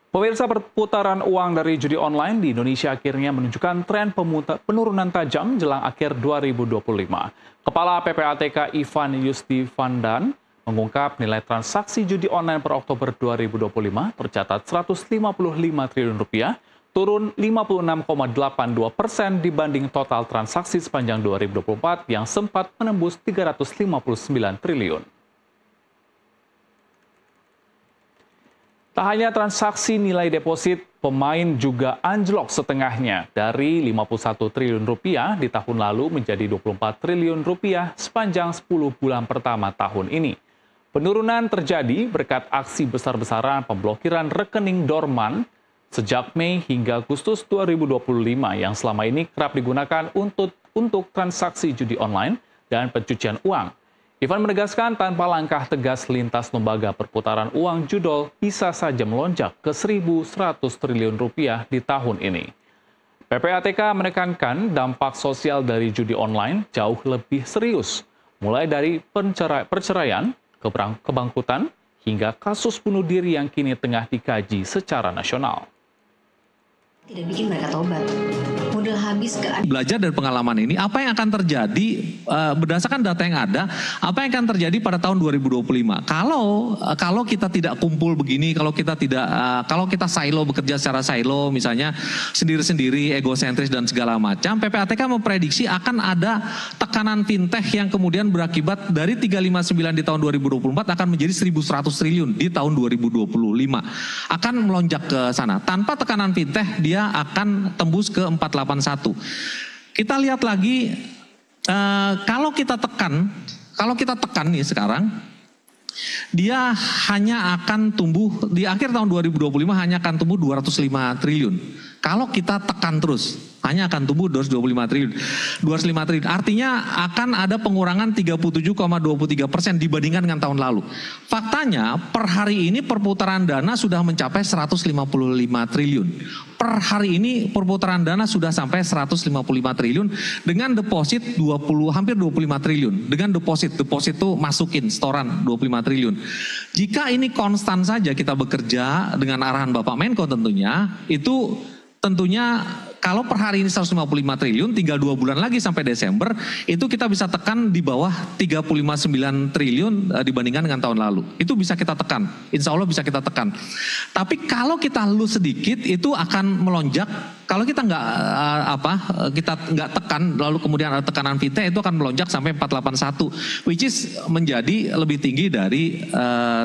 Pemirsa, perputaran uang dari judi online di Indonesia akhirnya menunjukkan tren penurunan tajam jelang akhir 2025. Kepala PPATK Ivan Yustivandan mengungkap nilai transaksi judi online per Oktober 2025 tercatat 155 triliun rupiah, turun 56,82% dibanding total transaksi sepanjang 2024 yang sempat menembus 359 triliun. Tak hanya transaksi nilai deposit, pemain juga anjlok setengahnya dari 51 triliun rupiah di tahun lalu menjadi 24 triliun rupiah sepanjang 10 bulan pertama tahun ini. Penurunan terjadi berkat aksi besar-besaran pemblokiran rekening dorman sejak Mei hingga Agustus 2025 yang selama ini kerap digunakan untuk transaksi judi online dan pencucian uang. Ivan menegaskan tanpa langkah tegas lintas lembaga perputaran uang judol bisa saja melonjak ke 1.100 triliun rupiah di tahun ini. PPATK menekankan dampak sosial dari judi online jauh lebih serius, mulai dari perceraian, kebangkrutan, hingga kasus bunuh diri yang kini tengah dikaji secara nasional. Tidak bikin mereka tobat. Modal habis ke belajar dari pengalaman ini, apa yang akan terjadi berdasarkan data yang ada, apa yang akan terjadi pada tahun 2025. Kalau kita tidak kumpul begini, kalau kita silo, bekerja secara silo, misalnya sendiri-sendiri, egosentris dan segala macam, PPATK memprediksi akan ada tekanan fintech yang kemudian berakibat dari 359 di tahun 2024 akan menjadi 1.100 triliun di tahun 2025. Akan melonjak ke sana. Tanpa tekanan fintech, dia akan tembus ke 481. Kita lihat lagi, kalau kita tekan nih sekarang, dia hanya akan tumbuh di akhir tahun 2025 hanya akan tumbuh 205 triliun. Kalau kita tekan terus, hanya akan tumbuh 225 triliun. 205 triliun. Artinya akan ada pengurangan 37,23% dibandingkan dengan tahun lalu. Faktanya per hari ini perputaran dana sudah mencapai 155 triliun. Per hari ini perputaran dana sudah sampai 155 triliun dengan deposit hampir 25 triliun. Dengan deposit itu masukin setoran 25 triliun. Jika ini konstan saja kita bekerja dengan arahan Bapak Menko tentunya kalau per hari ini 155 triliun, tinggal 2 bulan lagi sampai Desember, itu kita bisa tekan di bawah 359 triliun dibandingkan dengan tahun lalu. Itu bisa kita tekan, insya Allah bisa kita tekan. Tapi kalau kita lose sedikit, itu akan melonjak. Kalau kita nggak tekan, lalu kemudian ada tekanan fintech, itu akan melonjak sampai 481, which is menjadi lebih tinggi dari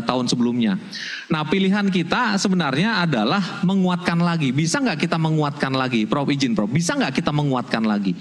tahun sebelumnya. Nah, pilihan kita sebenarnya adalah menguatkan lagi. Bisa nggak kita menguatkan lagi? Prof, izin Prof, bisa nggak kita menguatkan lagi?